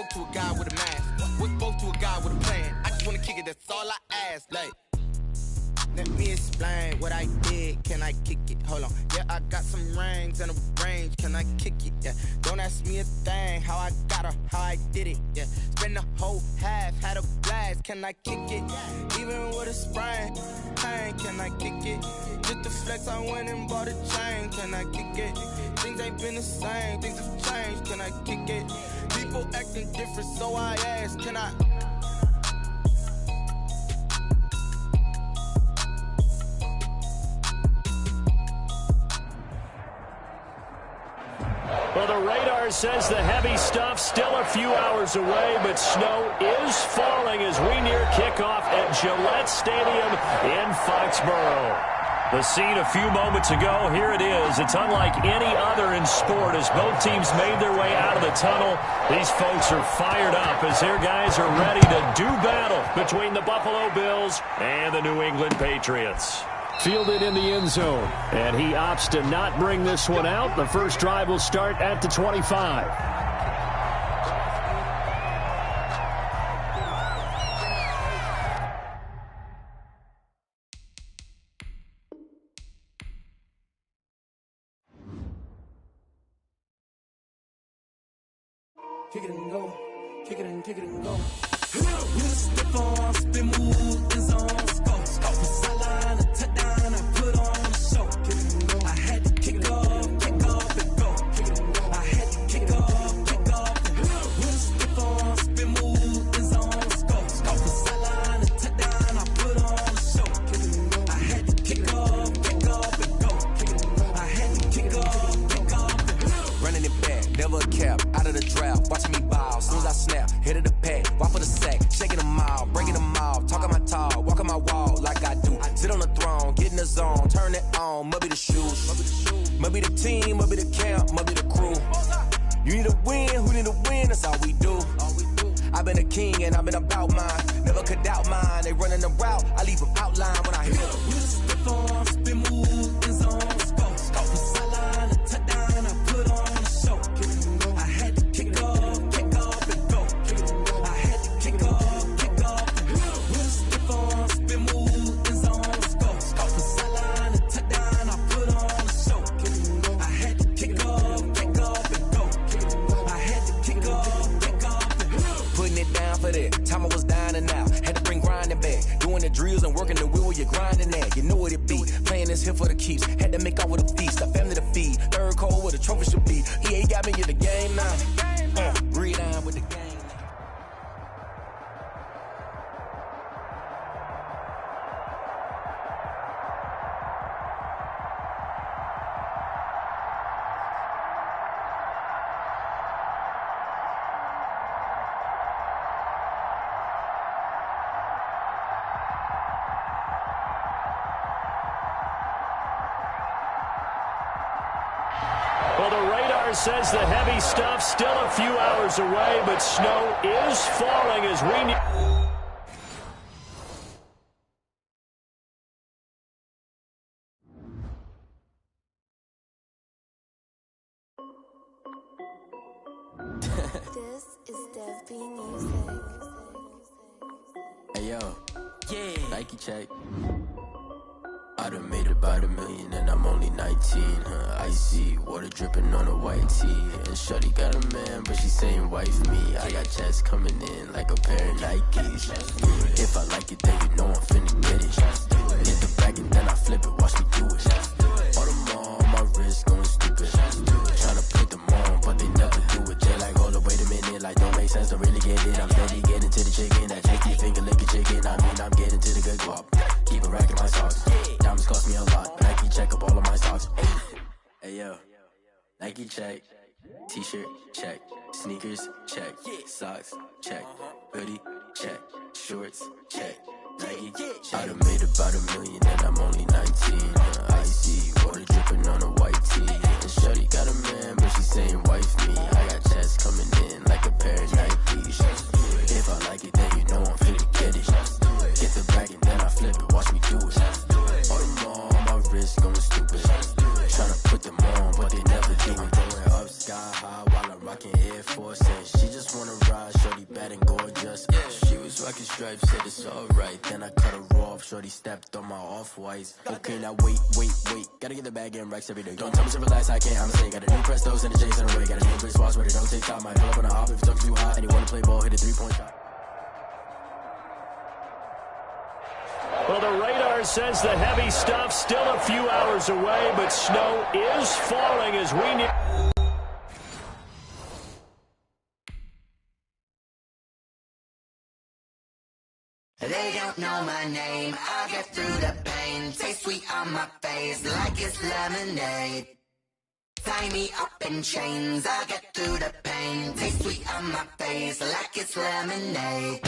both to a guy with a mask. With both to a guy with a plan. I just wanna kick it, that's all I ask. Like, let me explain what I did. Can I kick it? Hold on. Yeah, I got some rings and a range. Can I kick it? Yeah. Don't ask me a thing. How I got her, how I did it. Yeah. Spend the whole half, had a blast. Can I kick it? Even with a sprain, pain. Can I kick it? Just to flex, I went and bought a chain. Can I kick it? Things ain't been the same. Things have changed. Can I kick it? People acting different, so I ask. Can I? Well, the radar says the heavy stuff still a few hours away, but snow is falling as we near kickoff at Gillette Stadium in Foxborough. The scene a few moments ago, here it is. It's unlike any other in sport as both teams made their way out of the tunnel. These folks are fired up as their guys are ready to do battle between the Buffalo Bills and the New England Patriots. Fielded in the end zone, and he opts to not bring this one out. The first drive will start at the 25. Kick it and go, kick it and kick it and go. With a step on, spin move, is on scope. From sideline to touchdown, I put on a show. Kick it and go. I had to kick off and go. Kick it and go. I had to kick off and go. With a step on, spin move, is on scope. From sideline to touchdown, I put on a show. Kick it and go. I had to kick off and go. Kick it and go. I had to kick off and go. Running it back, never cap, out of the draft, watching me ball. Soon as I snap, hit of the pack, walk for the sack, shaking them out, breaking them out, talking my talk, walking my wall like I do. Sit on the throne, get in the zone, turn it on, must be the shoes, must be the team, must be the camp, must be the crew. You need a win, who need a win, that's all we do. I've been a king and I've been about mine, never could doubt mine. They running the route, I leave them outline when I hit them. With a step on, spin move, is on scope. From sideline to touchdown, I put on a show. I had to kick off and go. I had to kick off and go. With a step on, spin move, is on scope. From sideline to touchdown, I put on a show. I had to kick off and go. I had to kick off and go. Putting it down for that. Time I was dying and out. Had to bring grinding back. Doing the drills and working the wheel where you're grinding at. You know what it be. Playing this here for the keeps. Had to make out with a feast. A family to feed. Third cold where the trophy should be. EA got me in the game now. Breathe on with the game. Well, the radar says the heavy stuff still a few hours away, but snow is falling as we need. This is Dev B Music. Hey yo, yeah, Nike check. I done made about $1 million and I'm only 19, icy, water dripping on a white tee. And shorty got a man, but she saying wife me. I got checks coming in like a pair of Nikes. If I like it, then you know I'm finna get it. Hit the back and then I flip it, watch me do it. All them on my wrist going stupid. Tryna put them on, but they never do it. They like, hold up, wait a minute, like don't make sense, don't really get it. I'm steady getting to the chicken, that tasty finger licking chicken. I mean, I'm getting to the good guap. Keep it racking my socks. Diamonds cost me a lot. Nike check up all of my socks. Hey yo, Nike check. T-shirt check. Sneakers check. Socks check. Hoodie check. Shorts check. Nike. I done made about $1 million and I'm only 19. Icy, water dripping on a white tee. And shorty got a man, but she saying wife me. I got checks coming in like a pair of Nikes. If I like it, then you know I'm finna get it. Get the bag and then I flip it, watch me do it. All them on my wrist going stupid. Tryna put them on, but they never do it. Going up sky high while I'm rocking Air Force. And she just wanna ride, Rocket stripes said it's alright. Then I cut her off, shorty stepped on my off-whites. Okay, now wait. Gotta get the bag and racks every day. Don't tell me to relax, I can't, I'ma say. Got a new Prestos and a J's in a way. Got a new Chris Watch, but it don't take time. Might pull up on the hop if it's talking too hot. And you wanna play ball, hit a 3-point shot. Well, the radar says the heavy stuff still a few hours away, but snow is falling as we near. They don't know my name, I get through the pain. Taste sweet on my face like it's lemonade. Tie me up in chains, I get through the pain. Taste sweet on my face like it's lemonade.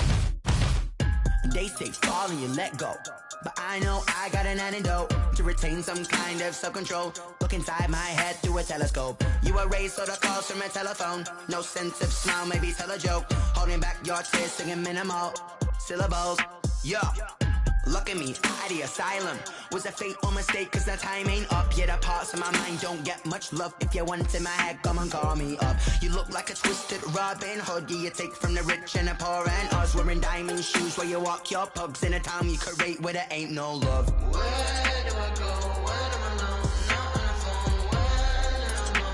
They say fall and you let go, but I know I got an antidote to retain some kind of self-control. Look inside my head through a telescope. You erase all the calls from a telephone. No sense of smile, maybe tell a joke. Holding back your tears, singing minimal syllables. Yeah, look at me, at the asylum. Was a fate or mistake, cause the time ain't up. Yet the parts of my mind don't get much love. If you want in my head, come and call me up. You look like a twisted Robin Hood. Yeah, you take from the rich and the poor and us. Wearing diamond shoes where you walk your pugs. In a town you create where there ain't no love. Where do I go? When I'm alone? Not on the phone. When I'm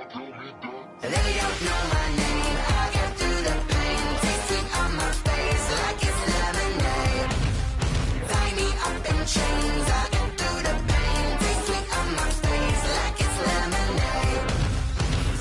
on my own. They don't know my name. I get through the pain. Taste sweet on my face like it's lemonade. Tie me up in chains. I get through the pain. Taste sweet on my face like it's lemonade.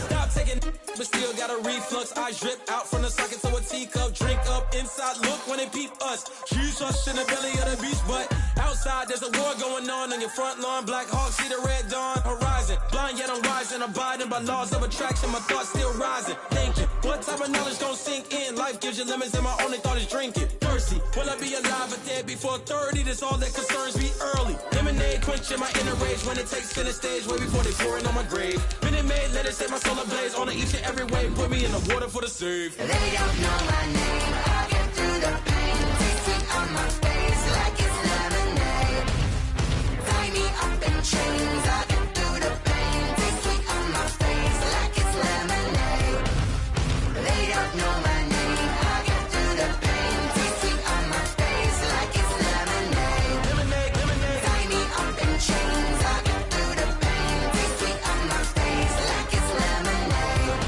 Stop taking, but still got a reflux. I drip out from the socket to a teacup. Drink up inside, look when they peep us. Huge us in the belly of the beach, but outside there's a war going on your front lawn. Black Hawk, see the red dawn horizon. Blind yet I'm rising, abiding by laws of attraction. My thoughts still rising. Thinking, what type of knowledge gon' sink in? Life gives you lemons and my only thought is drinking. Thirsty, will I be alive or dead before 30? That's all that concerns me early. Lemonade quenching my inner rage when it takes center stage way before they pour it on my grave. Minute Maid, let it set my soul ablaze on each and every wave. Put me in the water for the save. They don't know my name. I get through the pain. Taste sweet on my face like it's lemonade. Tie me up in chains. I get through the pain. Taste sweet on my face like it's lemonade. They don't know my name. I get through the pain. Taste sweet on my face like it's lemonade. Tie me up in chains. I get through the pain. Taste sweet on my face like it's lemonade.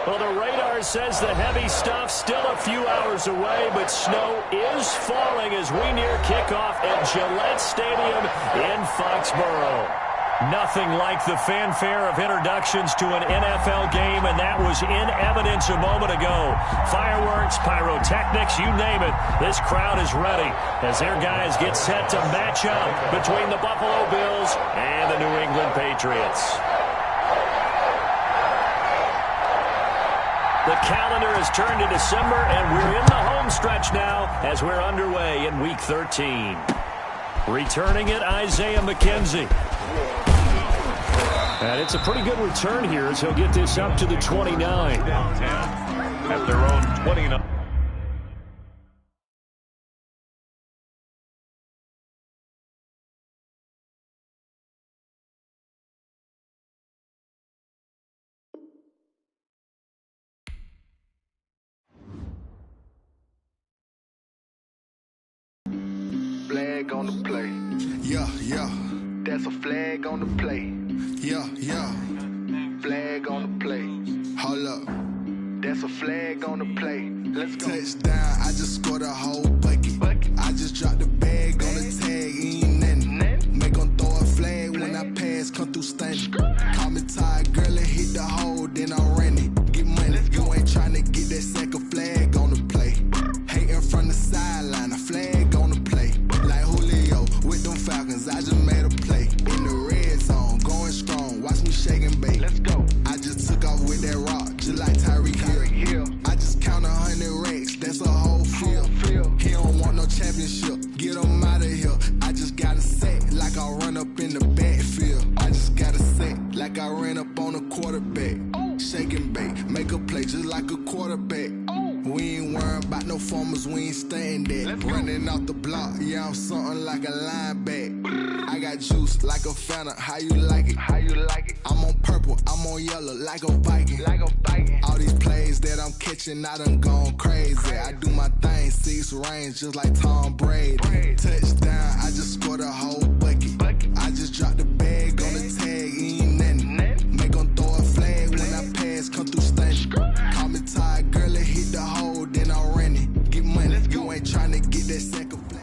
Well, the radar says the heavy stuff still a few hours away, but snow is falling as we near kickoff at Gillette Stadium in Foxborough. Nothing like the fanfare of introductions to an NFL game, and that was in evidence a moment ago. Fireworks, pyrotechnics, you name it. This crowd is ready as their guys get set to match up between the Buffalo Bills and the New England Patriots. The calendar has turned to December, and we're in the home stretch now as we're underway in Week 13. Returning it, Isaiah McKenzie. And it's a pretty good return here as he'll get this up to the 29. Downtown at their own 29. Flag on the play. Yeah. That's a flag on the play. Yeah. Flag on the play. Hold up. That's a flag on the play. Let's go. Touchdown, I just scored a whole bucket. I just dropped the bag on the tag, ain't nothing. Make them throw a flag when I pass, come through stunning. Call me tired, girl, and hit the hole, then I ran it. Get money, you ain't tryna get that second flag on the play. Hating from the sideline, a flag on the play. Like Julio with them Falcons, I just made a play. In the red zone, going strong, watch me shake and bake. Let's go. I just took off with that rock, just like Tyreek Hill. I just count 100 racks, that's a whole field. He don't want no championship, get him out of here. I just got a set, like I run up in the backfield. I just got a set, like I ran up on a quarterback. Shake and bake, make a play just like a quarterback. We ain't worrying about no farmers, we ain't staying there. Running off the block, yeah, I'm something like a lineback. I got juice like a Fanta, how you like it? How you like it? I'm on purple, I'm on yellow, like a Viking. Like a Viking. All these plays that I'm catching, I done gone crazy. I do my thing, 6 range, just like Tom Brady. Touchdown, I just scored a whole bucket. I just dropped the bag on the tag, ain't nothing. Make 'em throw a flag when I pass, come through stunning. Call me tired, girl, it hit the hole, then I ran it. Get money, you ain't tryna get that second flag.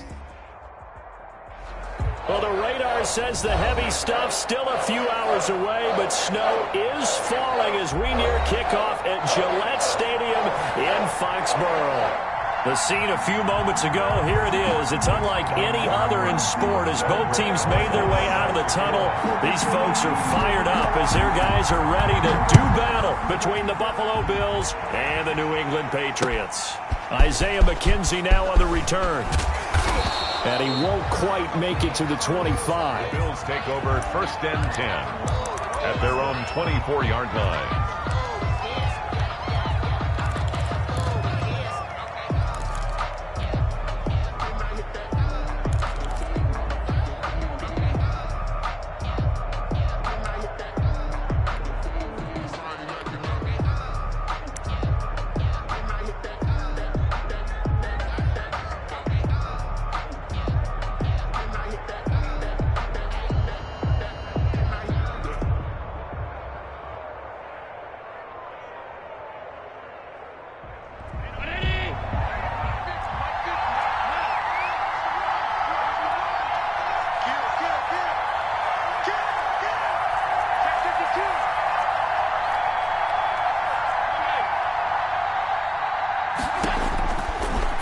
Well, the radar says the heavy stuff still a few hours away, but snow is falling as we near kickoff at Gillette Stadium in Foxborough. The scene a few moments ago, here it is. It's unlike any other in sport as both teams made their way out of the tunnel. These folks are fired up as their guys are ready to do battle between the Buffalo Bills and the New England Patriots. Isaiah McKenzie now on the return. And he won't quite make it to the 25. The Bills take over 1st and 10 at their own 24-yard line.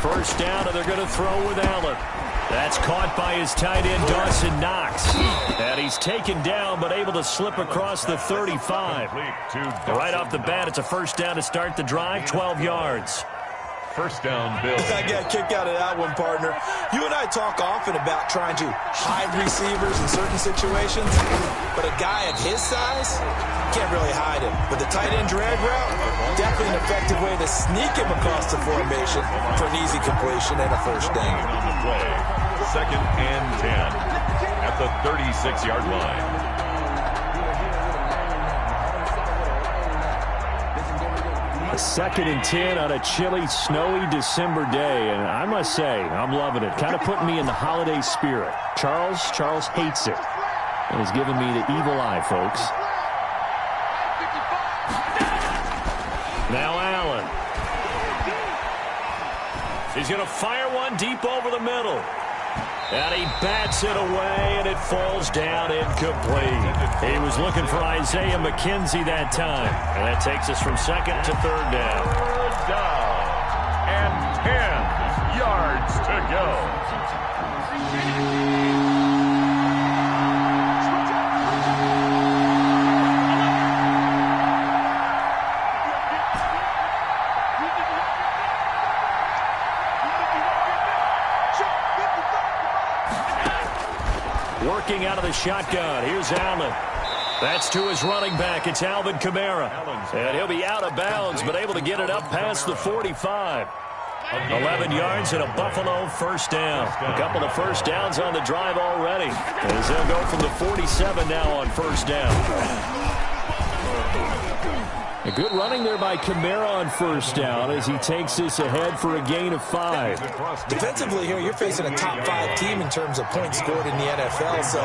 First down, and they're going to throw with Allen. That's caught by his tight end, Dawson Knox. And he's taken down, but able to slip across the 35. Right off the bat, it's a first down to start the drive, 12 yards. First down, Bills. I got a kick out of that one, partner. You and I talk often about trying to hide receivers in certain situations, but a guy of his size can't really hide him. But the tight end drag route, definitely an effective way to sneak him across the formation for an easy completion and a first down. On the play, 2nd and 10 at the 36-yard line. A 2nd and 10 on a chilly, snowy December day, and I must say, I'm loving it. Kind of putting me in the holiday spirit. Charles hates it, and has given me the evil eye, folks. Now Allen. He's going to fire one deep over the middle. And he bats it away, and it falls down incomplete. He was looking for Isaiah McKenzie that time. And that takes us from 2nd to 3rd down. 3rd down and 10 yards to go. Working out of the shotgun. Here's Allen. That's to his running back. It's Alvin Kamara. And he'll be out of bounds, but able to get it up past the 45. 11 yards and a Buffalo first down. A couple of first downs on the drive already, as they'll go from the 47 now on first down. A good running there by Kamara on first down as he takes this ahead for a gain of 5. Defensively here, you're facing a top 5 team in terms of points scored in the NFL. So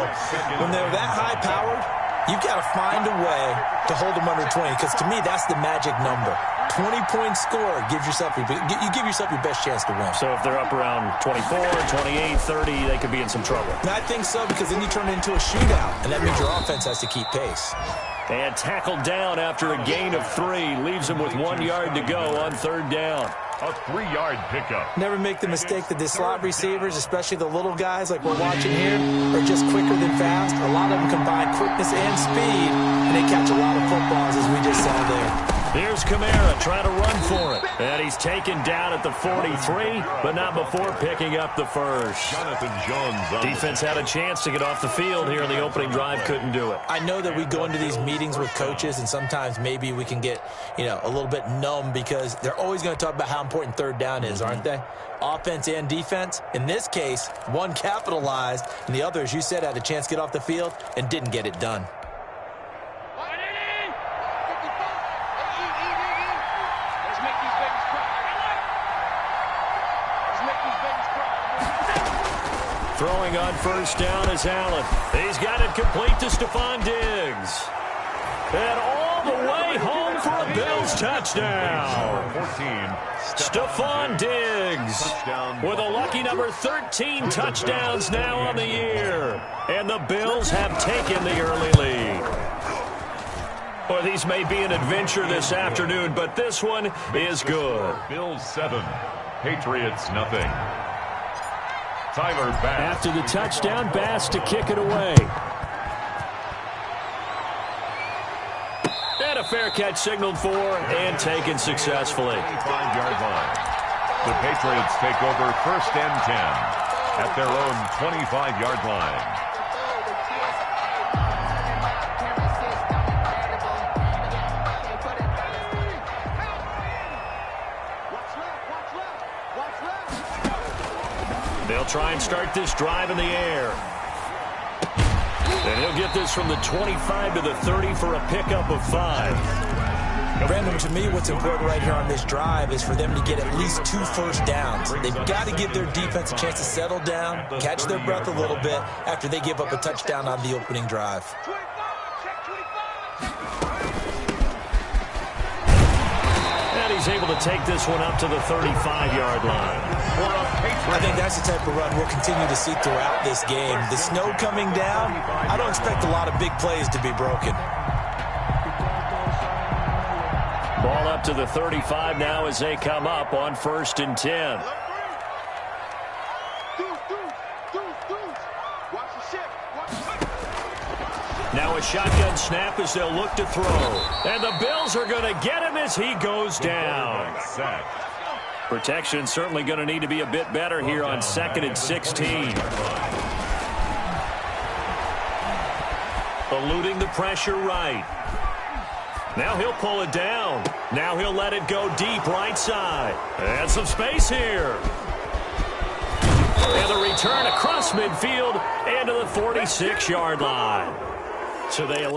when they're that high-powered, you've got to find a way to hold them under 20, because to me, that's the magic number. 20-point score gives yourself you give yourself your best chance to win. So if they're up around 24, 28, 30, they could be in some trouble. I think so, because then you turn it into a shootout, and that means your offense has to keep pace. And tackled down after a gain of 3. Leaves him with 1 yard to go on 3rd down. A 3-yard pickup. Never make the mistake that the slot receivers, especially the little guys like we're watching here, are just quicker than fast. A lot of them combine quickness and speed, and they catch a lot of footballs, as we just saw there. Here's Kamara trying to run for it. And he's taken down at the 43, but not before picking up the first. Jonathan Jones. Defense had a chance to get off the field here in the opening drive, couldn't do it. I know that we go into these meetings with coaches, and sometimes maybe we can get, a little bit numb because they're always going to talk about how important third down is, aren't they? Offense and defense. In this case, one capitalized, and the other, as you said, had a chance to get off the field and didn't get it done. Throwing on first down is Allen. He's got it complete to Stephon Diggs. And all the way home for a Bills touchdown. 14. Stephon Diggs with a lucky number 13 touchdowns now on the year. And the Bills have taken the early lead. Well, these may be an adventure this afternoon, but this one is good. Bills 7, Patriots nothing. Tyler Bass. After the touchdown, Bass to kick it away. And a fair catch signaled for and taken successfully. 25-yard line. The Patriots take over 1st and 10 at their own 25-yard line. They'll try and start this drive in the air. And he'll get this from the 25 to the 30 for a pickup of 5. Brandon, to me, what's important right here on this drive is for them to get at least 2 first downs. They've got to give their defense a chance to settle down, catch their breath a little bit after they give up a touchdown on the opening drive. And he's able to take this one up to the 35-yard line. I think that's the type of run we'll continue to see throughout this game. The snow coming down, I don't expect a lot of big plays to be broken. Ball up to the 35 now as they come up on 1st and 10. Now a shotgun snap as they'll look to throw. And the Bills are going to get him as he goes down. Protection certainly going to need to be a bit better here on 2nd and 16. Eluding the pressure right. Now he'll pull it down. Now he'll let it go deep right side. And some space here. And the return across midfield and to the 46-yard line. So they...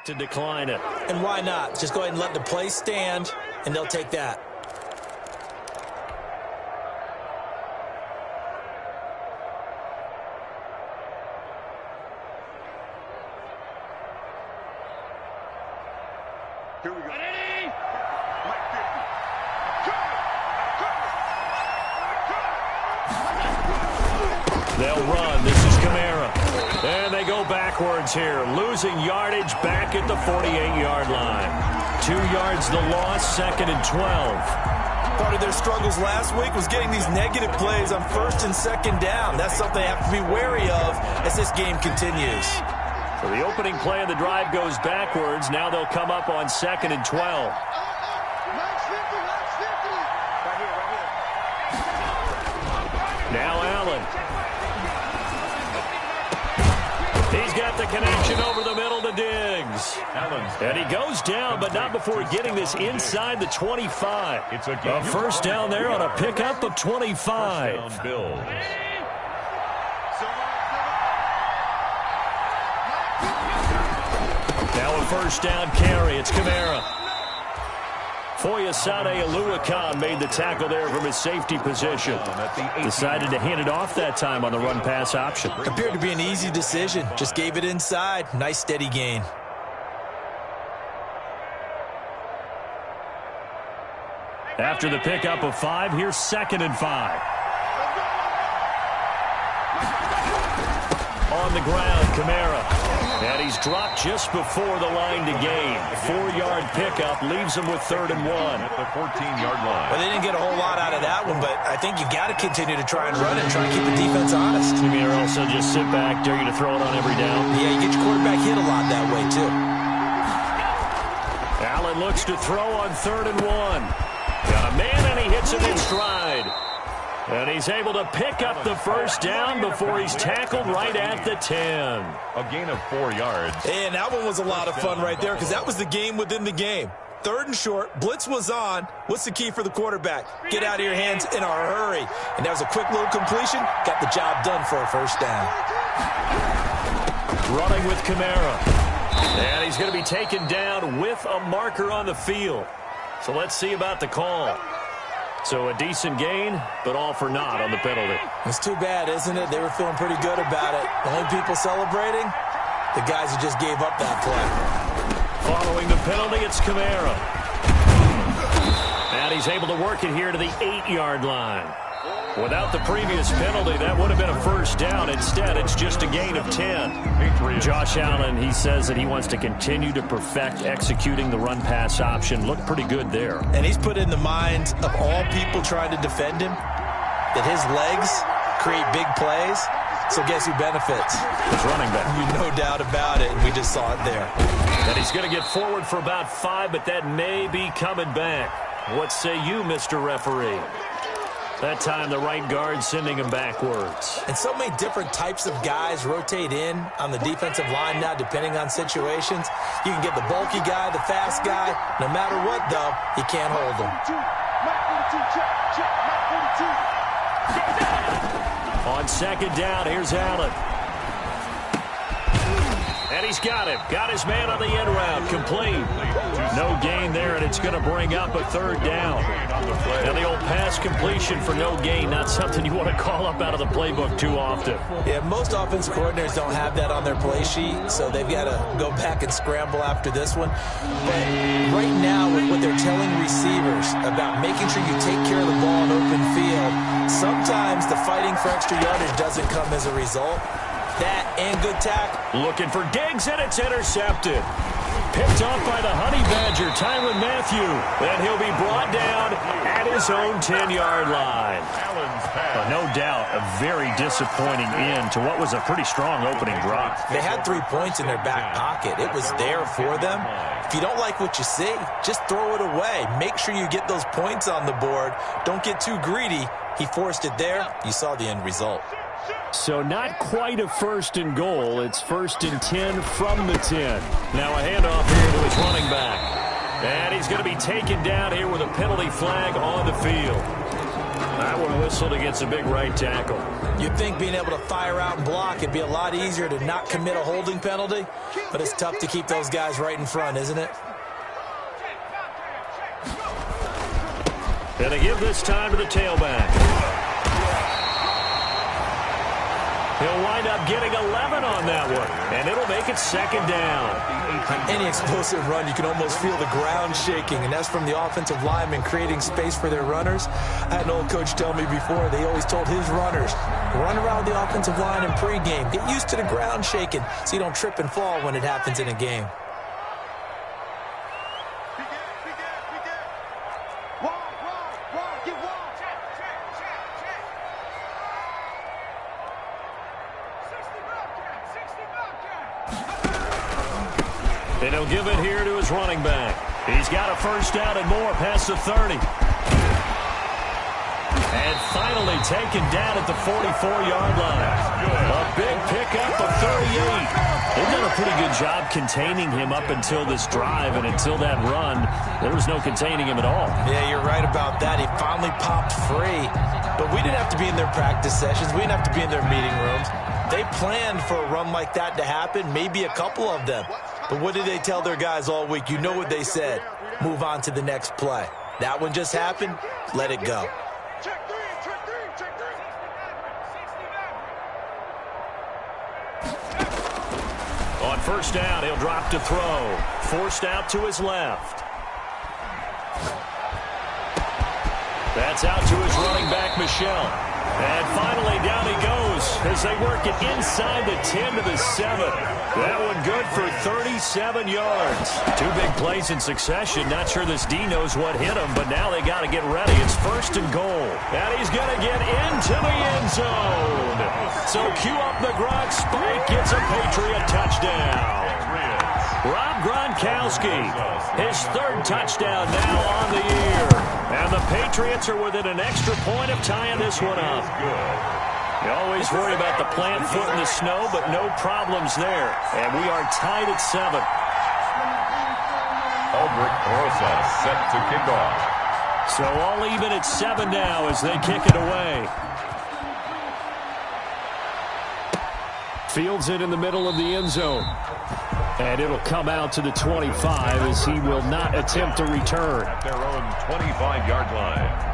to decline it. And why not? Just go ahead and let the play stand, and they'll take that. Here we go. They'll run. This is Kamara. And they go backwards here, losing yardage back at the 48-yard line. 2 yards the loss, 2nd and 12. Part of their struggles last week was getting these negative plays on 1st and 2nd down. That's something they have to be wary of as this game continues. So the opening play of the drive goes backwards. Now they'll come up on 2nd and 12. Now Allen. He's got the connection over the middle to Diggs. And he goes down, but not before getting this inside the 25. It's a first down there on a pickup of 25. Now a first down carry. It's Kamara. Foyesade Oluwakan made the tackle there from his safety position. Decided to hand it off that time on the run-pass option. Appeared to be an easy decision. Just gave it inside. Nice steady gain. After the pickup of 5, here's 2nd and 5. On the ground, Kamara. And he's dropped just before the line to gain. 4-yard pickup leaves him with 3rd and 1. At the 14-yard line. Well, they didn't get a whole lot out of that one, but I think you've got to continue to try and run it and try and keep the defense honest. You mean also just sit back, dare you to throw it on every down? Yeah, you get your quarterback hit a lot that way, too. Allen looks to throw on 3rd and 1. Got a man, and he hits him in stride. And he's able to pick up the first down before he's tackled right at the 10. A gain of 4 yards. And that one was a lot of fun right there because that was the game within the game. 3rd and short, blitz was on. What's the key for the quarterback? Get out of your hands in a hurry. And that was a quick little completion. Got the job done for a first down. Running with Kamara. And he's going to be taken down with a marker on the field. So let's see about the call. So a decent gain, but all for naught on the penalty. It's too bad, isn't it? They were feeling pretty good about it. The only people celebrating, the guys who just gave up that play. Following the penalty, it's Kamara. And he's able to work it here to the 8-yard line. Without the previous penalty, that would have been a first down. Instead, it's just a gain of 10. Josh Allen, he says that he wants to continue to perfect executing the run-pass option. Looked pretty good there. And he's put in the minds of all people trying to defend him that his legs create big plays. So guess who benefits? His running back. No doubt about it, and we just saw it there. And he's going to get forward for about 5, but that may be coming back. What say you, Mr. Referee? That time, the right guard sending him backwards. And so many different types of guys rotate in on the defensive line now, depending on situations. You can get the bulky guy, the fast guy. No matter what, though, you can't hold them. On 2nd down, here's Allen. And he's got him. Got his man on the end route. Complete. No gain there, and it's going to bring up a 3rd down. Now the old pass completion for no gain, not something you want to call up out of the playbook too often. Yeah, most offensive coordinators don't have that on their play sheet, so they've got to go back and scramble after this one. But right now, with what they're telling receivers about making sure you take care of the ball in open field, sometimes the fighting for extra yardage doesn't come as a result. That and good tackle. Looking for Diggs, and it's intercepted. Picked off by the Honey Badger, Tyrann Mathieu. Then he'll be brought down at his own 10-yard line. No doubt, a very disappointing end to what was a pretty strong opening drive. They had 3 points in their back pocket. It was there for them. If you don't like what you see, just throw it away. Make sure you get those points on the board. Don't get too greedy. He forced it there. You saw the end result. So not quite a 1st and goal. It's 1st and 10 from the 10. Now a handoff here to his running back. And he's going to be taken down here with a penalty flag on the field. That one whistled against a big right tackle. You'd think being able to fire out and block, it'd be a lot easier to not commit a holding penalty. But it's tough to keep those guys right in front, isn't it? And they give this time to the tailback. He'll wind up getting 11 on that one, and it'll make it 2nd down. On any explosive run, you can almost feel the ground shaking, and that's from the offensive linemen creating space for their runners. I had an old coach tell me before, they always told his runners, run around the offensive line in pregame. Get used to the ground shaking so you don't trip and fall when it happens in a game. And he'll give it here to his running back. He's got a first down and more past the 30. And finally taken down at the 44-yard line. A big pickup of 38. They've done a pretty good job containing him up until this drive, and until that run, there was no containing him at all. Yeah, you're right about that. He finally popped free. But we didn't have to be in their practice sessions. We didn't have to be in their meeting rooms. They planned for a run like that to happen, maybe a couple of them. But what did they tell their guys all week? You know what they said. Move on to the next play. That one just happened. Let it go. On first down, he'll drop to throw. Forced out to his left. That's out to his running back, Michel. And finally, down he goes as they work it inside the 10 to the 7. That one good for 37 yards. Two big plays in succession. Not sure this D knows what hit him, but now they got to get ready. It's first and goal. And he's going to get into the end zone. So cue up the Gronk spike. Gets a Patriot touchdown. Rob Gronkowski, his third touchdown now on the year. And the Patriots are within an extra point of tying this one up. You always worry about the plant foot in the snow, but no problems there. And we are tied at 7. Aldrich Rosa set to kick off. So all even at 7 now as they kick it away. Fields it in the middle of the end zone. And it'll come out to the 25 as he will not attempt to return. At their own 25-yard line.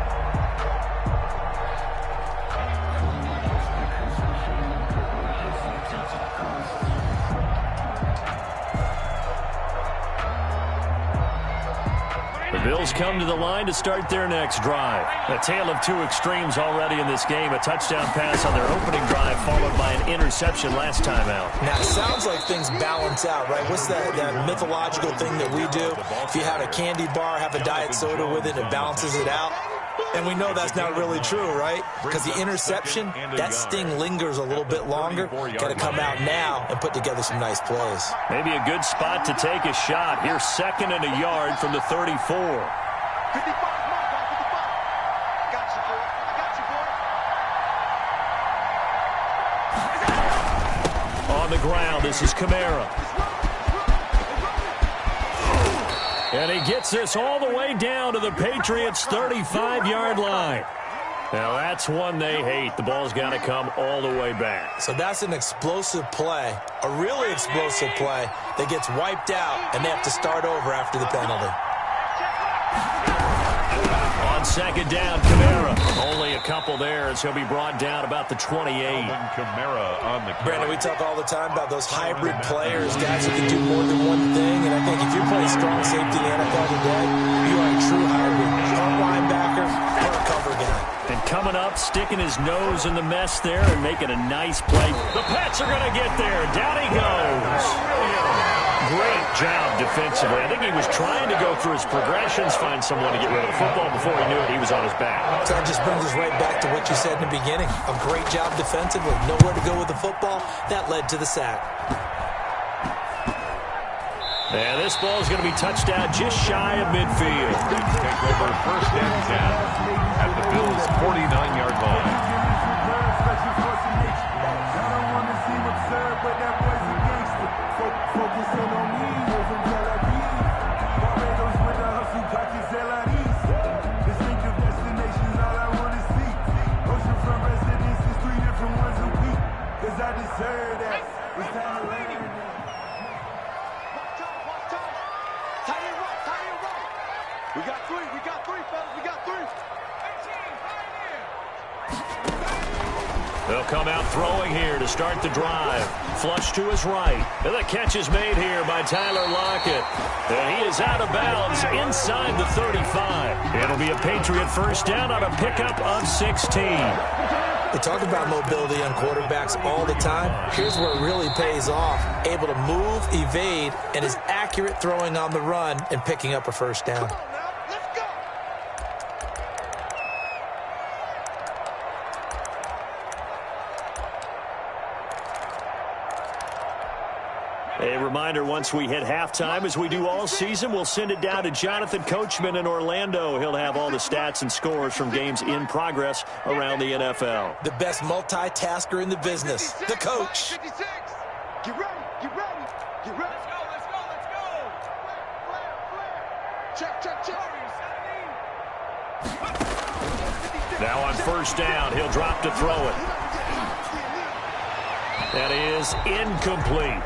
The Bills come to the line to start their next drive. A tale of two extremes already in this game. A touchdown pass on their opening drive followed by an interception last time out. Now, it sounds like things balance out, right? What's that mythological thing that we do? If you have a candy bar, have a diet soda with it, it balances it out. And we know that's not really true, right? Because the interception, that sting lingers a little bit longer. Got to come out now and put together some nice plays. Maybe a good spot to take a shot. Here's 2nd and a yard from the 34. On the ground, this is Kamara. And he gets this all the way down to the Patriots' 35-yard line. Now, that's one they hate. The ball's got to come all the way back. So that's an explosive play, a really explosive play that gets wiped out, and they have to start over after the penalty. On 2nd down, Kamara. Only a couple there as he'll be brought down about the 28. Kamara on the carry. Brandon, we talk all the time about those hybrid players, guys who can do more than one thing. And I think if you're playing strong safety in the NFL today, you are a true hybrid. Front linebacker, front cover guy. And coming up, sticking his nose in the mess there and making a nice play. The Pats are going to get there. Down he goes. Great job defensively. I think he was trying to go through his progressions, find someone to get rid of the football. Before he knew it, he was on his back. So that just brings us right back to what you said in the beginning. A great job defensively. Nowhere to go with the football. That led to the sack. And this ball is going to be touched down just shy of midfield. Take over 1st and 10 at the Bills' 49-yard line. They'll come out throwing here to start the drive. Flush to his right. And the catch is made here by Tyler Lockett. And he is out of bounds inside the 35. It'll be a Patriot first down on a pickup of 16. We talk about mobility on quarterbacks all the time. Here's where it really pays off. Able to move, evade, and is accurate throwing on the run and picking up a first down. A reminder, once we hit halftime, as we do all season, we'll send it down to Jonathan Coachman in Orlando. He'll have all the stats and scores from games in progress around the NFL. The best multitasker in the business, the coach. 56. Get ready, get ready, get ready. Let's go. Check. Now on first down, he'll drop to throw it. That is incomplete.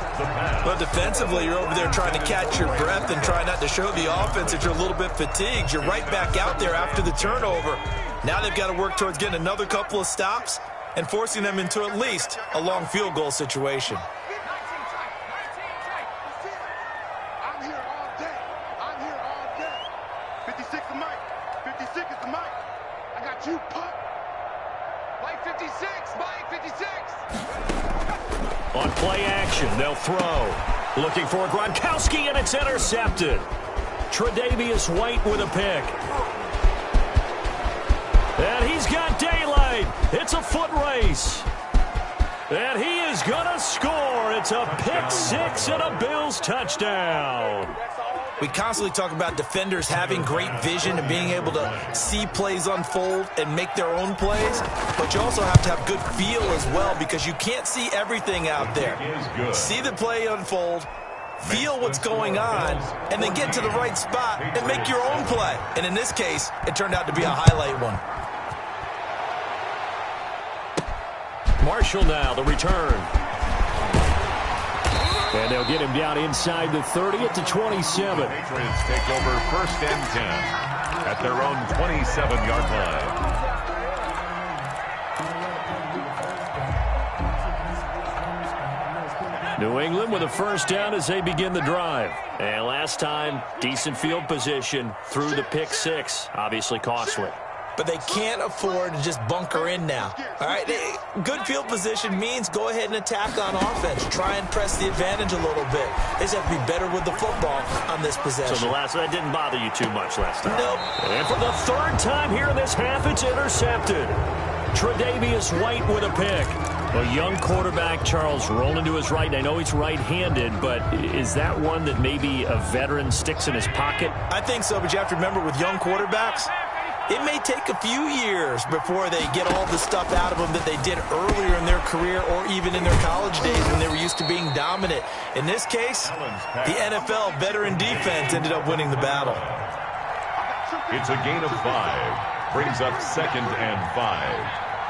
But defensively, you're over there trying to catch your breath and try not to show the offense that you're a little bit fatigued. You're right back out there after the turnover. Now they've got to work towards getting another couple of stops and forcing them into at least a long field goal situation. I'm here all day. 56 is Mike. 56 is the Mike. I got you, pup. Mike 56. Mike 56. On play action, they'll throw. Looking for Gronkowski, and it's intercepted. Tre'Davious White with a pick. And he's got daylight. It's a foot race. And he is going to score. It's a pick six and a Bills touchdown. We constantly talk about defenders having great vision and being able to see plays unfold and make their own plays, but you also have to have good feel as well because you can't see everything out there. See the play unfold, feel what's going on, and then get to the right spot and make your own play. And in this case, it turned out to be a highlight one. Marshall now, the return. And they'll get him down inside the 30 at the 27. Patriots take over first and 10 at their own 27-yard line. New England with a first down as they begin the drive. And last time, decent field position through the pick six. Obviously costly. But they can't afford to just bunker in now. All right, good field position means go ahead and attack on offense. Try and press the advantage a little bit. They just have to be better with the football on this possession. So that didn't bother you too much last time? Nope. And for the third time here in this half, it's intercepted. Tre'Davious White with a pick. A young quarterback, Charles, rolling to his right. I know he's right-handed, but is that one that maybe a veteran sticks in his pocket? I think so, but you have to remember with young quarterbacks, it may take a few years before they get all the stuff out of them that they did earlier in their career or even in their college days when they were used to being dominant. In this case, the NFL veteran defense ended up winning the battle. It's a gain of 5. Brings up second and 5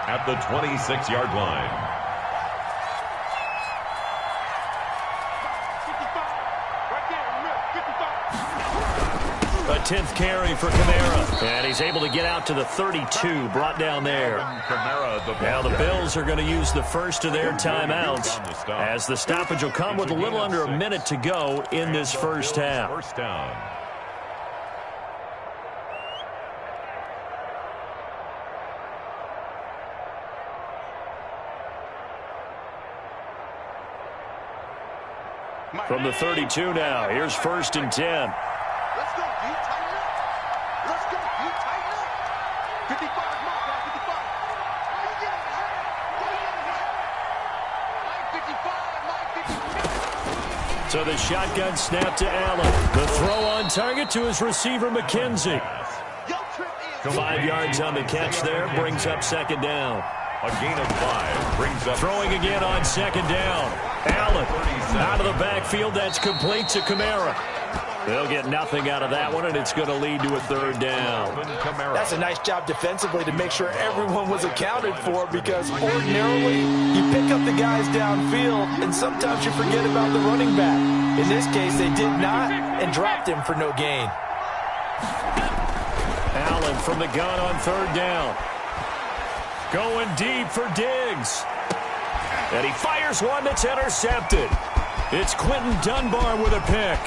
at the 26-yard line. A 10th carry for Kamara. And he's able to get out to the 32, brought down there. Now the Bills are going to use the first of their timeouts as the stoppage will come with a little under a minute to go in this first half. First down. From the 32 now, here's first and 10. Let's go, D. Tighten up. Let's go, D. Tighten up. 55 mark, 55. Oh, you get it. Mike 55, Mike 55. So the shotgun snap to Allen. The throw on target to his receiver, McKenzie. 5 yards on the catch there, brings up second down. A gain of 5 brings up. Throwing again on second down. Allen out of the backfield. That's complete to Kamara. They'll get nothing out of that one, and it's going to lead to a third down. That's a nice job defensively to make sure everyone was accounted for because ordinarily you pick up the guys downfield, and sometimes you forget about the running back. In this case, they did not and dropped him for no gain. Allen from the gun on third down. Going deep for Diggs. And he fires one that's intercepted. It's Quentin Dunbar with a pick.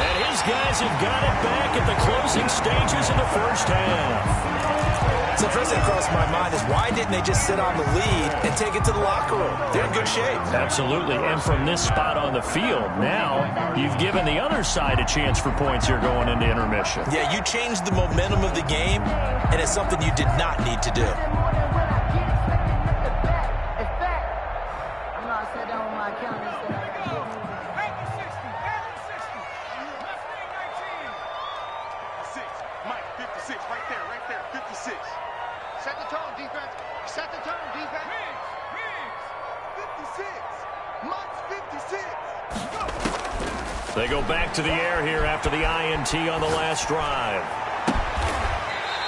And his guys have got it back at the closing stages of the first half. So the first thing that crossed my mind is why didn't they just sit on the lead and take it to the locker room? They're in good shape. Absolutely. And from this spot on the field, now you've given the other side a chance for points here going into intermission. Yeah, you changed the momentum of the game, and it's something you did not need to do. I'm not sitting down with my account and 56, right there, 56. Set the tone, defense. Set the tone, defense. Riggs, 56. Mutt's 56. Go. They go back to the air here after the INT on the last drive.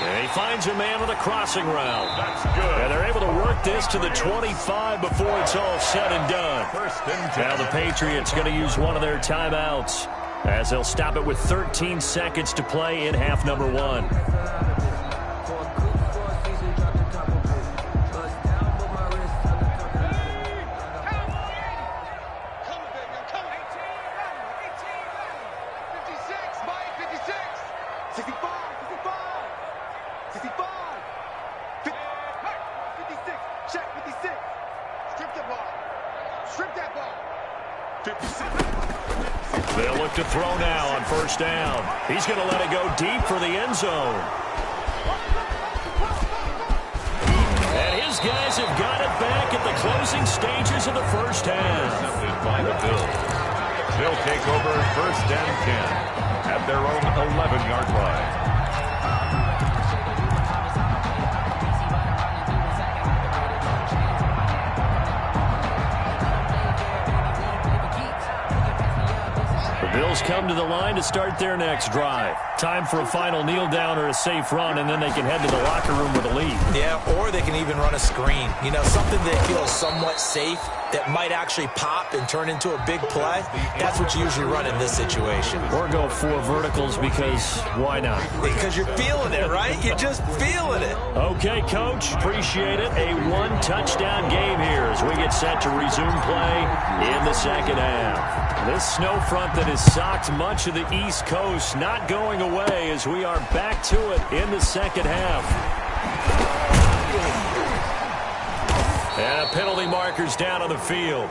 And he finds a man with a crossing route. That's good. And they're able to work this to the 25 before it's all said and done. First and 10. Now the Patriots going to use one of their timeouts as they'll stop it with 13 seconds to play in half number 1. They'll look to throw now on first down. He's going to let it go deep for the end zone. And his guys have got it back at the closing stages of the first half. Accepted by the Bills. They'll take over first and 10 at their own 11-yard line. Bills come to the line to start their next drive. Time for a final kneel down or a safe run, and then they can head to the locker room with a lead. Yeah, or they can even run a screen. You know, something that feels somewhat safe that might actually pop and turn into a big play. That's what you usually run in this situation. Or go 4 verticals because why not? Because you're feeling it, right? You're just feeling it. Okay, Coach. Appreciate it. A 1-touchdown game here as we get set to resume play in the second half. This snow front that has socked much of the East Coast not going away as we are back to it in the second half. And a penalty marker's down on the field.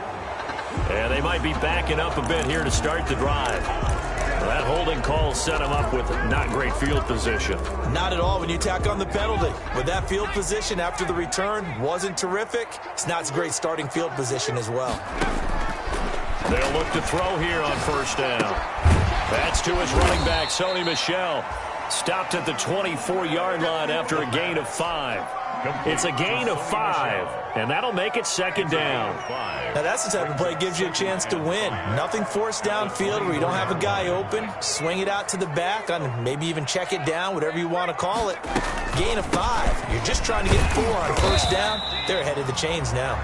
And they might be backing up a bit here to start the drive. Well, that holding call set him up with not great field position. Not at all when you tack on the penalty. With that field position after the return wasn't terrific. It's not a great starting field position as well. They'll look to throw here on first down. That's to his running back, Sony Michel. Stopped at the 24-yard line after a gain of 5. It's a gain of 5, and that'll make it second down. Now that's the type of play that gives you a chance to win. Nothing forced downfield where you don't have a guy open. Swing it out to the back, on maybe even check it down, whatever you want to call it. Gain of 5. You're just trying to get 4 on first down. They're ahead of the chains now.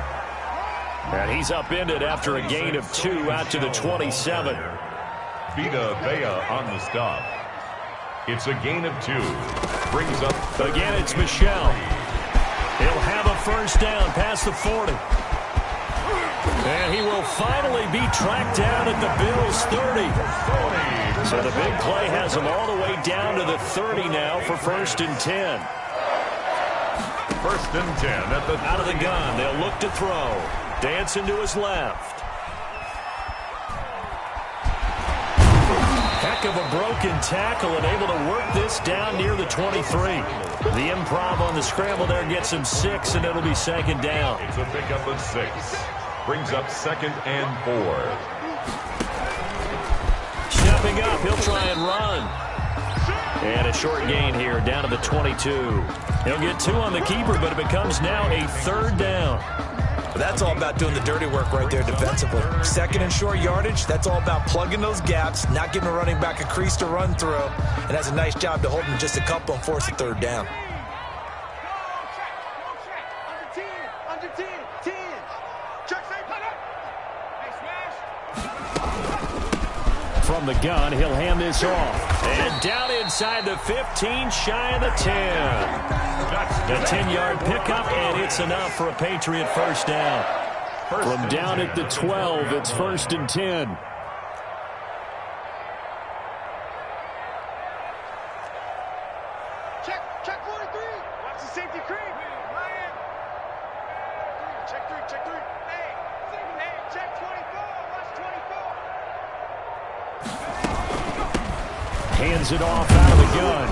And he's upended after a gain of 2 out to the 27. Vita Vea on the stop. It's a gain of 2. Brings up again, it's Michel. He'll have a first down past the 40. And he will finally be tracked down at the Bills' 30. So the big play has him all the way down to the 30 now for first and 10. First and 10 at the out of the gun. They'll look to throw. Dancing to his left. Heck of a broken tackle and able to work this down near the 23. The improv on the scramble there gets him 6, and it'll be second down. It's a pickup of 6. Brings up second and 4. Stepping up, he'll try and run. And a short gain here down to the 22. He'll get 2 on the keeper, but it becomes now a third down. That's all about doing the dirty work right there defensively. Second and short yardage, that's all about plugging those gaps, not giving a running back a crease to run through, and that's a nice job to hold him just a couple and force a third down. From the gun, he'll hand this off. And down inside the 15, shy of the 10. The 10-yard pickup, and it's enough for a Patriot first down. From down at the 12, it's first and 10. Check 43. Watch the safety creep. Ryan. Check 3. Hey, check 24. Watch 24. Hands it off out of the gun.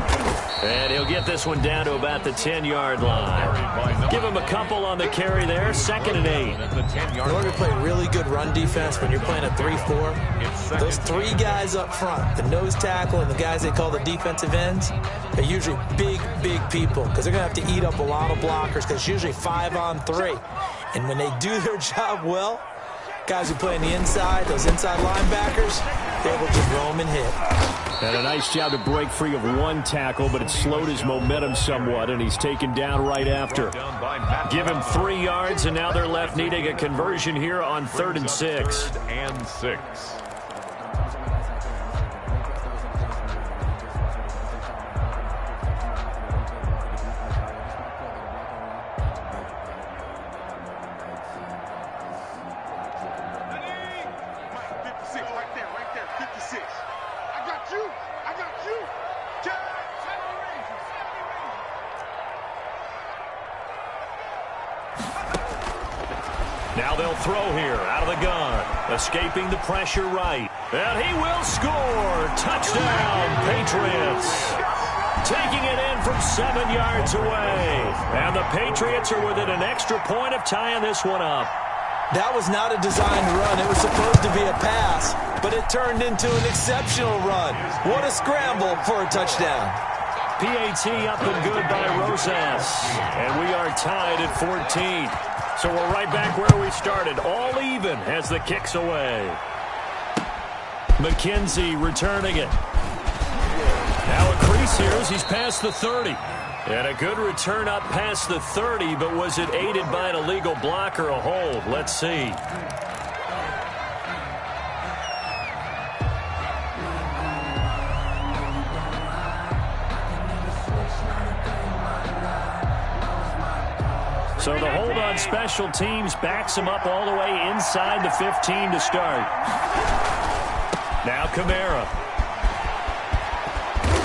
And he'll get this one down to about the 10-yard line. Give him a couple on the carry there. 2nd and 8. In order to play really good run defense when you're playing a 3-4, those 3 guys up front, the nose tackle and the guys they call the defensive ends, are usually big, big people because they're going to have to eat up a lot of blockers because it's usually 5 on 3. And when they do their job well, guys who play on the inside, those inside linebackers, they're able to roam and hit. And a nice job to break free of 1 tackle, but it slowed his momentum somewhat, and he's taken down right after. Give him 3 yards, and now they're left needing a conversion here on 3rd and 6. 3rd and 6. Now they'll throw here out of the gun. Escaping the pressure right. And he will score. Touchdown, Patriots. Taking it in from 7 yards away. And the Patriots are within an extra point of tying this one up. That was not a designed run. It was supposed to be a pass, but it turned into an exceptional run. What a scramble for a touchdown. PAT up and good by Rosas. And we are tied at 14. So we're right back where we started, all even as the kick's away. McKenzie returning it. Now a crease here as he's past the 30. And a good return up past the 30, but was it aided by an illegal block or a hold? Let's see. So the hold on special teams backs him up all the way inside the 15 to start. Now Kamara.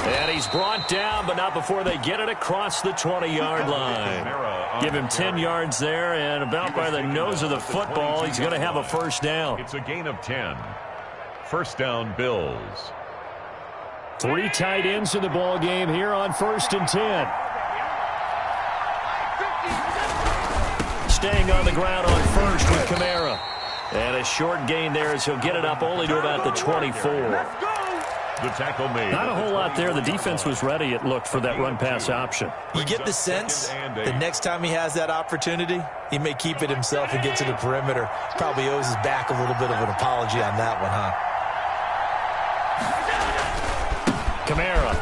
And he's brought down, but not before they get it across the 20-yard line. Give him 10 yards there, and about by the nose of the football, he's going to have a first down. It's a gain of 10. First down, Bills. 3 tight ends in the ball game here on 1st and 10. Staying on the ground on first with Kamara. And a short gain there as he'll get it up only to about the 24. The tackle made. Not a whole lot there. The defense was ready, it looked, for that run-pass option. You get the sense the next time he has that opportunity, he may keep it himself and get to the perimeter. Probably owes his back a little bit of an apology on that one, huh? Kamara.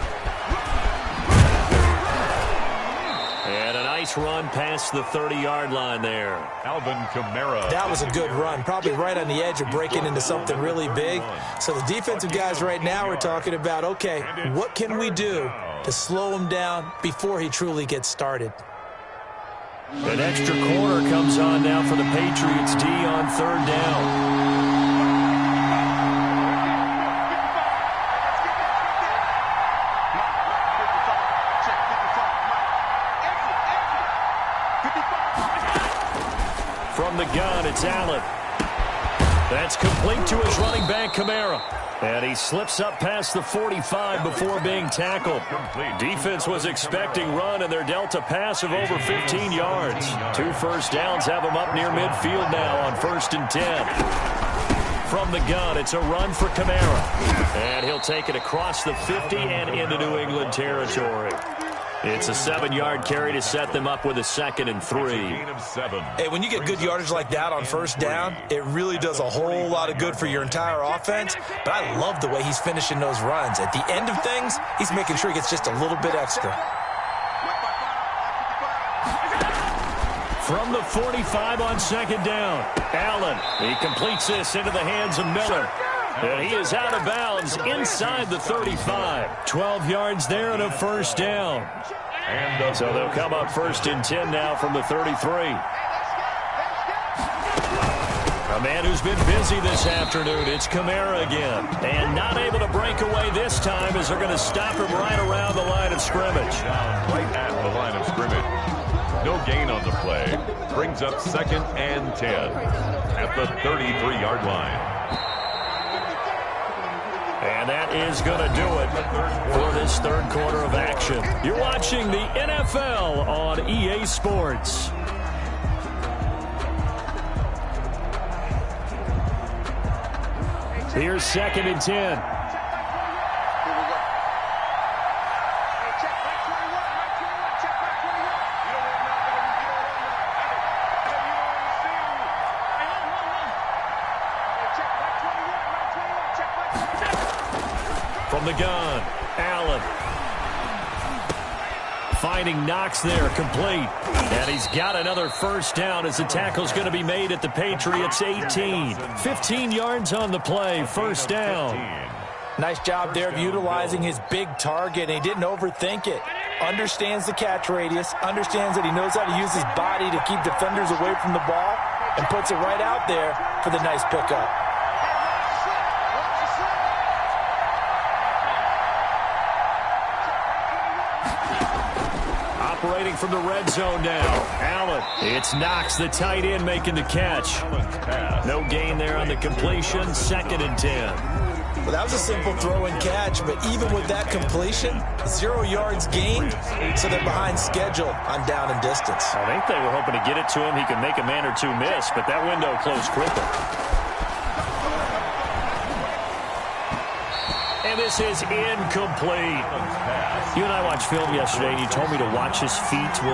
And a nice run past the 30-yard line there. Alvin Kamara. That was a good run. Probably right on the edge of breaking into something really big. So the defensive guys right now are talking about, okay, what can we do to slow him down before he truly gets started? An extra corner comes on now for the Patriots D on 3rd down. From the gun, it's Allen. That's complete to his running back, Kamara. And he slips up past the 45 before being tackled. Defense was expecting run, and they're dealt a pass of over 15 yards. 2 first downs have them up near midfield now on 1st and 10. From the gun, it's a run for Kamara. And he'll take it across the 50 and into New England territory. It's a 7-yard carry to set them up with a 2nd and 3. Hey, when you get good yardage like that on 1st down, it really does a whole lot of good for your entire offense. But I love the way he's finishing those runs. At the end of things, he's making sure he gets just a little bit extra. From the 45 on 2nd down, Allen. He completes this into the hands of Miller. And he is out of bounds inside the 35. 12 yards there and a first down. So they'll come up 1st and 10 now from the 33. A man who's been busy this afternoon, it's Kamara again. And not able to break away this time as they're going to stop him right around the line of scrimmage. Right at the line of scrimmage. No gain on the play. Brings up 2nd and 10 at the 33-yard line. And that is going to do it for this third quarter of action. You're watching the NFL on EA Sports. Here's 2nd and 10. From the gun, Allen. Finding Knox there, complete. And he's got another first down as the tackle's going to be made at the Patriots' 18. 15 yards on the play, first down. Nice job there of utilizing his big target, and he didn't overthink it. Understands the catch radius, understands that he knows how to use his body to keep defenders away from the ball, and puts it right out there for the nice pickup. Operating from the red zone now. Allen. It's Knox, the tight end, making the catch. No gain there on the completion. 2nd and 10. Well, that was a simple throw and catch, but even with that completion, 0 yards gained, so they're behind schedule on down and distance. I think they were hoping to get it to him. He could make a man or two miss, but that window closed quickly. And this is incomplete. You and I watched film yesterday, and you told me to watch his feet. For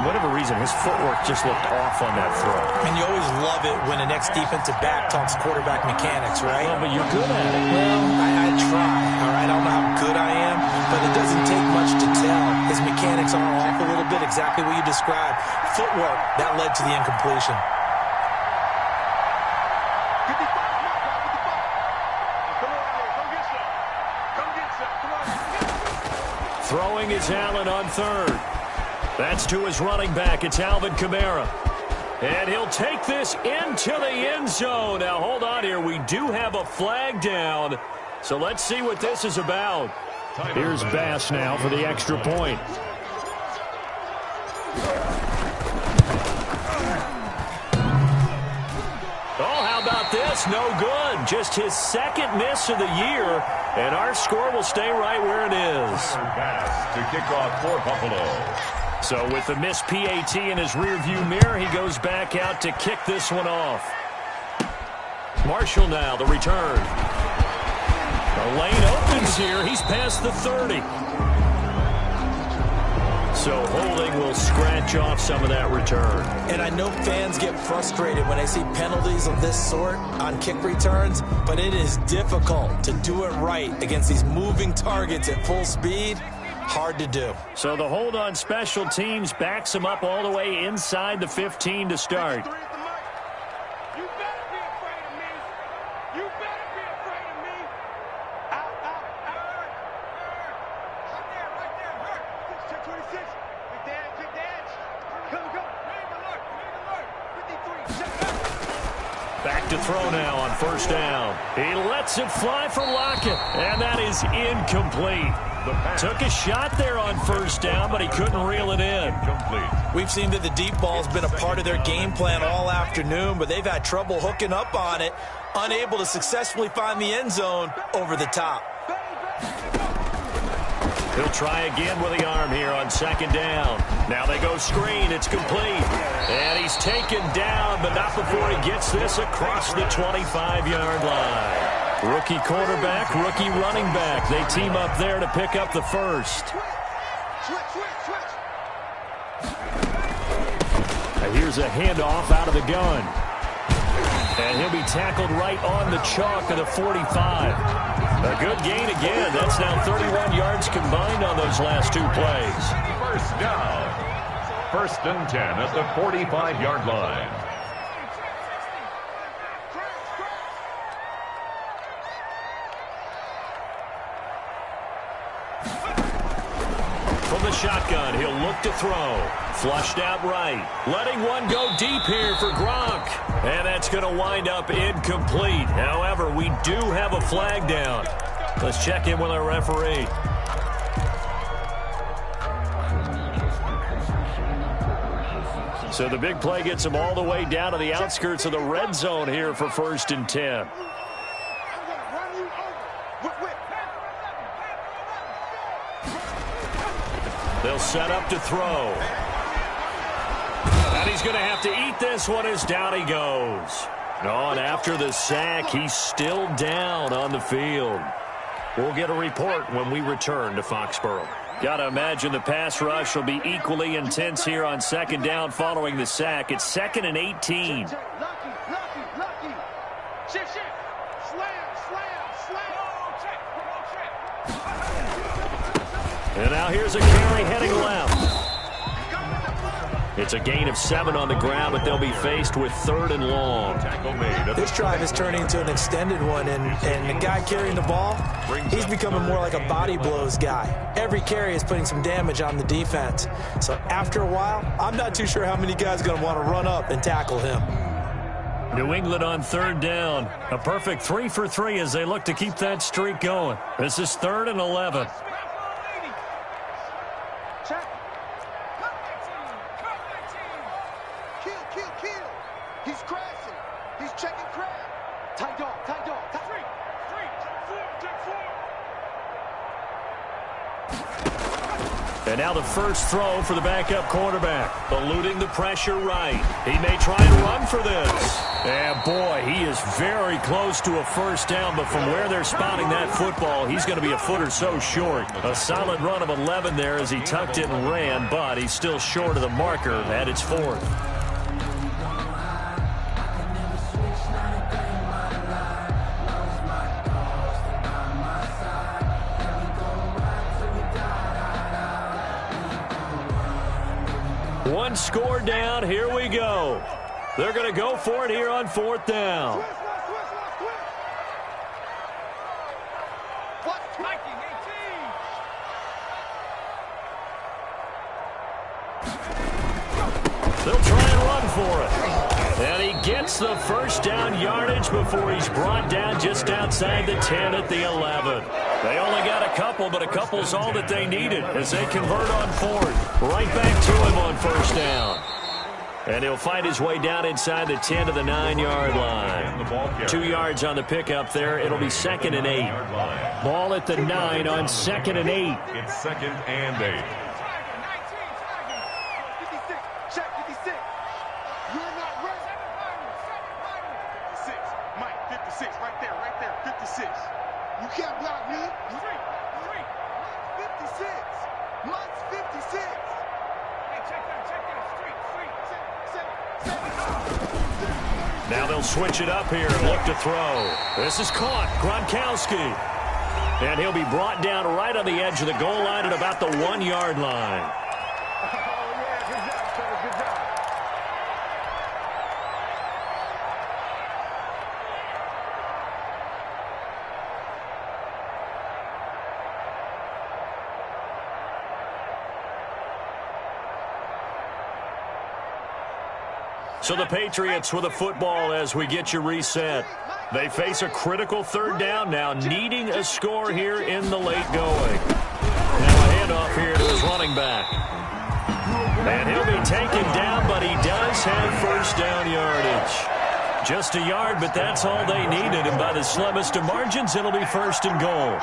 whatever reason, his footwork just looked off on that throw. And you always love it when the next defensive back talks quarterback mechanics, right? Well, but you're good at it. Well, I try, all right? I don't know how good I am, but it doesn't take much to tell. His mechanics are off a little bit, exactly what you described. Footwork, that led to the incompletion. Throwing is Allen on 3rd. That's to his running back. It's Alvin Kamara. And he'll take this into the end zone. Now, hold on here. We do have a flag down. So let's see what this is about. Here's Bass now for the extra point. Oh, how about this? No good. Just his 2nd miss of the year. And our score will stay right where it is. Pass to kick off for Buffalo. So with the missed PAT in his rearview mirror, he goes back out to kick this one off. Marshall now, the return. The lane opens here. He's past the 30. So holding will scratch off some of that return. And I know fans get frustrated when they see penalties of this sort on kick returns, but it is difficult to do it right against these moving targets at full speed. Hard to do. So the hold on special teams backs him up all the way inside the 15 to start. Back to throw now on first down. He lets it fly for Lockett, and that is incomplete. Took a shot there on first down, but he couldn't reel it in. We've seen that the deep ball has been a part of their game plan all afternoon, but they've had trouble hooking up on it, unable to successfully find the end zone over the top. He'll try again with the arm here on 2nd down. Now they go screen. It's complete. And he's taken down, but not before he gets this across the 25-yard line. Rookie quarterback, rookie running back. They team up there to pick up the first. And here's a handoff out of the gun. And he'll be tackled right on the chalk of the 45. A good gain again. That's now 31 yards combined on those last 2 plays. First down. 1st and 10 at the 45-yard line. From the shotgun, he'll look to throw. Flushed out right. Letting one go deep here for Gronk. And that's going to wind up incomplete. However, we do have a flag down. Let's check in with our referee. So the big play gets him all the way down to the outskirts of the red zone here for 1st and 10. I'm going to run you over. They'll set up to throw. And he's going to have to eat this one as down he goes. And after the sack, he's still down on the field. We'll get a report when we return to Foxborough. Got to imagine the pass rush will be equally intense here on second down following the sack. It's 2nd and 18. Lucky. Shift. Slam. And now here's a carry heading left. It's a gain of 7 on the ground, but they'll be faced with 3rd and long. This drive is turning into an extended one, and the guy carrying the ball, he's becoming more like a body blows guy. Every carry is putting some damage on the defense. So after a while, I'm not too sure how many guys are going to want to run up and tackle him. New England on 3rd down. A perfect 3 for 3 as they look to keep that streak going. This is 3rd and 11. He's crashing. He's checking crab. Tight dog. Three. Check four. And now the first throw for the backup quarterback. Eluding the pressure right. He may try and run for this. And boy, he is very close to a first down, but from where they're spotting that football, he's going to be a foot or so short. A solid run of 11 there as he tucked it and ran, but he's still short of the marker at its 4th. One score down. Here we go. They're going to go for it here on 4th down. They'll try and run for it. And he gets the first down yardage before he's brought down just outside the 10 at the 11. They only got a couple, but a couple's all that they needed as they convert on 4th. Right back to him on first down. And he'll find his way down inside the 10 to the 9-yard line. 2 yards on the pickup there. It'll be 2nd and 8. Ball at the 9 on 2nd and 8. It's 2nd and 8. Check 56. You're not ready. 56. Mike, 56. Right there. 56. You can't block me. 56. Mike's 56. Hey, check that. Now they'll switch it up here and look to throw. This is caught. Gronkowski. And he'll be brought down right on the edge of the goal line at about the 1-yard line. So the Patriots with a football as we get you reset. They face a critical 3rd down now, needing a score here in the late going. Now a handoff here to his running back. And he'll be taken down, but he does have first down yardage. Just a yard, but that's all they needed. And by the slimmest of margins, it'll be 1st and goal.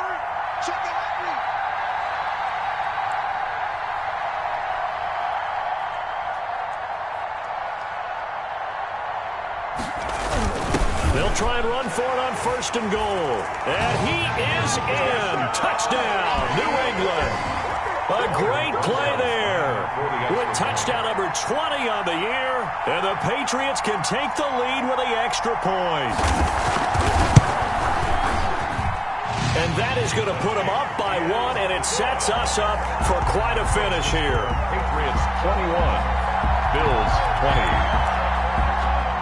They'll try and run for it on 1st and goal. And he is in. Touchdown, New England. A great play there. With touchdown number 20 on the year. And the Patriots can take the lead with the extra point. And that is going to put them up by 1, and it sets us up for quite a finish here. Patriots 21, Bills 20.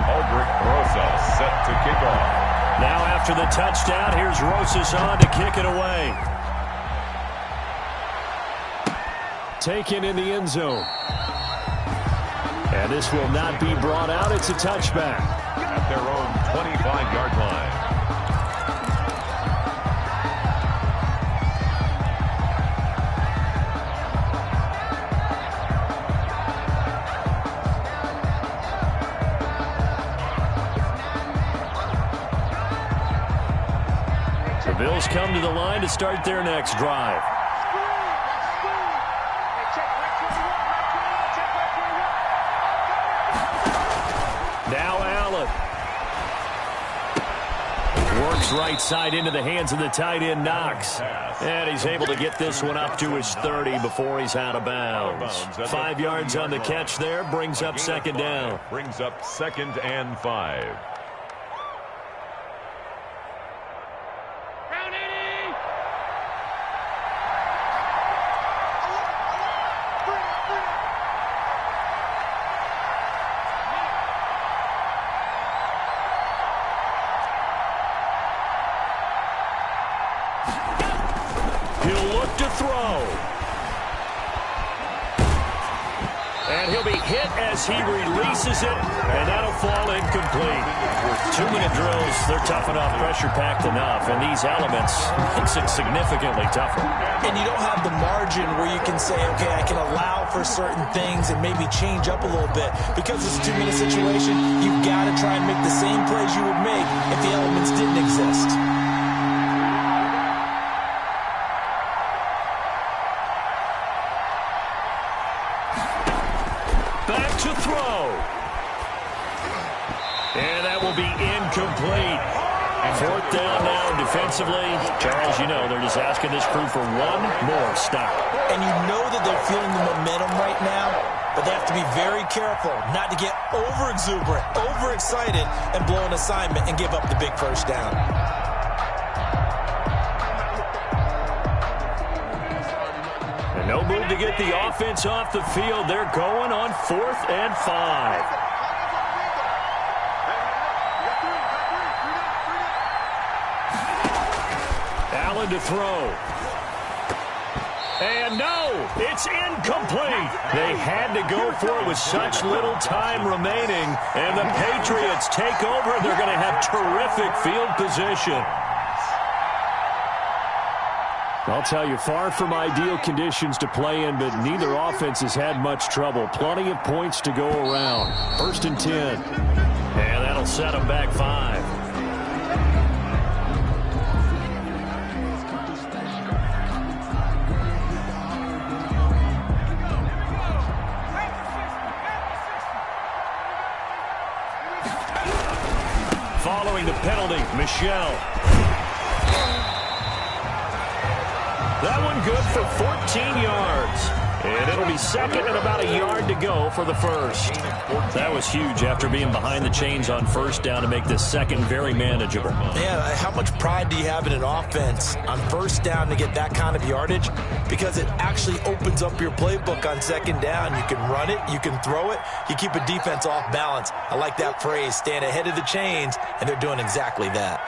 Aldrich Rosas set to kick off. Now after the touchdown, here's Rosas on to kick it away. Taken in the end zone. And this will not be brought out. It's a touchback. At their own 25-yard line. The Bills come to the line to start their next drive. Hey, check right side into the hands of the tight end, Knox. And he's able to get this one up to his 30 before he's out of bounds. 5 yards on the catch there, brings up second down. Brings up 2nd and 5. He'll look to throw. And he'll be hit as he releases it, and that'll fall incomplete. 2-minute drills, they're tough enough, pressure-packed enough, and these elements makes it significantly tougher. And you don't have the margin where you can say, okay, I can allow for certain things and maybe change up a little bit. Because it's a 2-minute situation, you've got to try and make the same plays you would make if the elements didn't exist. Back to throw. And that will be incomplete. 4th down now defensively. Charles, you know, they're just asking this crew for one more stop. And you know that they're feeling the momentum right now, but they have to be very careful not to get over-exuberant, over-excited, and blow an assignment and give up the big first down. And no move to get the offense off the field. They're going on 4th and 5. Allen to throw. And no, it's incomplete. They had to go for it with such little time remaining. And the Patriots take over. They're going to have terrific field position. I'll tell you, far from ideal conditions to play in, but neither offense has had much trouble. Plenty of points to go around. 1st and 10. And that'll set them back 5. Following the penalty, Michelle. That one good for 14 yards. And it'll be 2nd and about a yard to go for the first. That was huge after being behind the chains on 1st down to make this 2nd very manageable. Yeah, how much pride do you have in an offense on 1st down to get that kind of yardage? Because it actually opens up your playbook on 2nd down. You can run it, you can throw it, you keep a defense off balance. I like that phrase, stand ahead of the chains, and they're doing exactly that.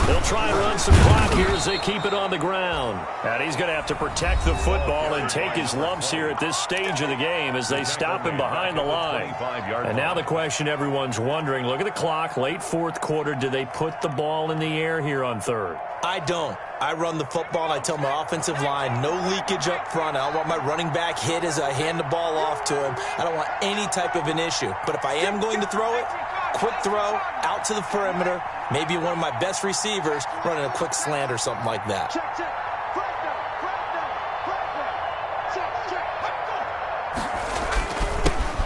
They'll try and run some clock here as they keep it on the ground. And he's going to have to protect the football and take his lumps here at this stage of the game as they stop him behind the line. And now the question everyone's wondering, look at the clock, late 4th quarter, do they put the ball in the air here on 3rd? I don't. I run the football, and I tell my offensive line, no leakage up front. I don't want my running back hit as I hand the ball off to him. I don't want any type of an issue. But if I am going to throw it, quick throw, out to the perimeter, maybe one of my best receivers running a quick slant or something like that.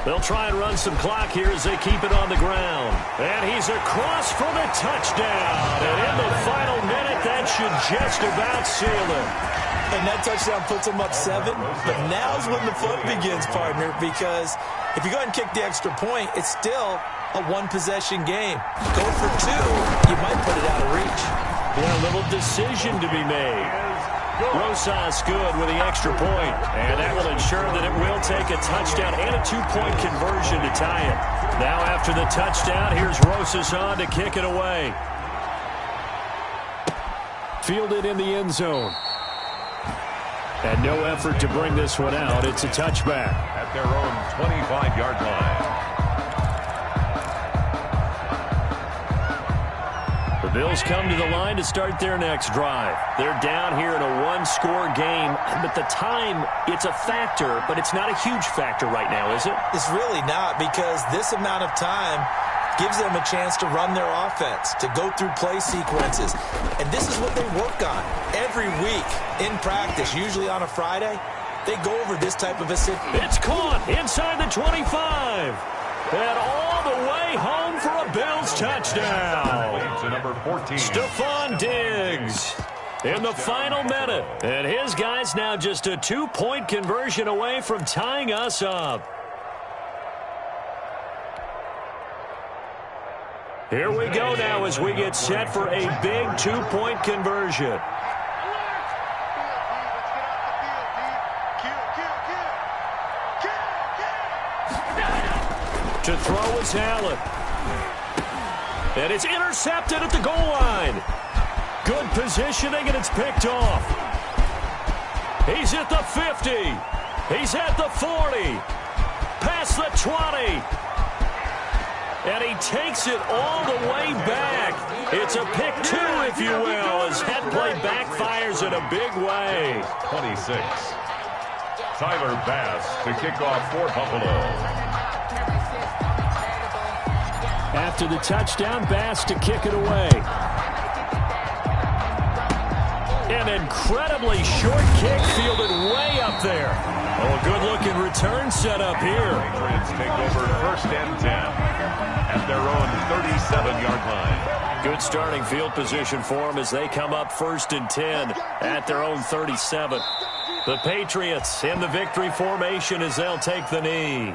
They'll try and run some clock here as they keep it on the ground. And he's across for the touchdown. And in the final minute, that should just about seal it. And that touchdown puts them up 7. But now's when the fun begins, partner, because if you go ahead and kick the extra point, it's still a one-possession game. Go for 2, you might put it out of reach. Yeah, a little decision to be made. Rosas good with the extra point, and that will ensure that it will take a touchdown and a 2-point conversion to tie it. Now after the touchdown, here's Rosas on to kick it away. Fielded in the end zone. And no effort to bring this one out. It's a touchback. At their own 25-yard line. The Bills come to the line to start their next drive. They're down here in a 1-score game, but the time, it's a factor, but it's not a huge factor right now, is it? It's really not, because this amount of time gives them a chance to run their offense, to go through play sequences. And this is what they work on every week in practice, usually on a Friday. They go over this type of a situation. It's caught inside the 25. And all the way home for a Bills touchdown. To number 14. Stephon Diggs in the final minute. And his guy's now just a 2-point conversion away from tying us up. Here we go now as we get set for a big 2-point conversion. To throw is Allen. And it's intercepted at the goal line. Good positioning, and it's picked off. He's at the 50. He's at the 40. Past the 20. And he takes it all the way back. It's a pick 2, if you will, as head play backfires in a big way. 26. Tyler Bass to kick off for Buffalo. After the touchdown, Bass to kick it away. An incredibly short kick fielded way up there. Oh, a good-looking return set up here. Patriots take over 1st and 10 at their own 37-yard line. Good starting field position for them as they come up 1st and 10 at their own 37. The Patriots in the victory formation as they'll take the knee.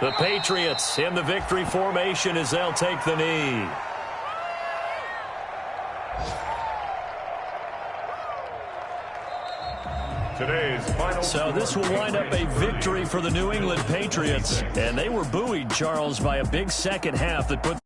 The Patriots in the victory formation as they'll take the knee. So this will wind up a victory for the New England Patriots. And they were buoyed, Charles, by a big second half that put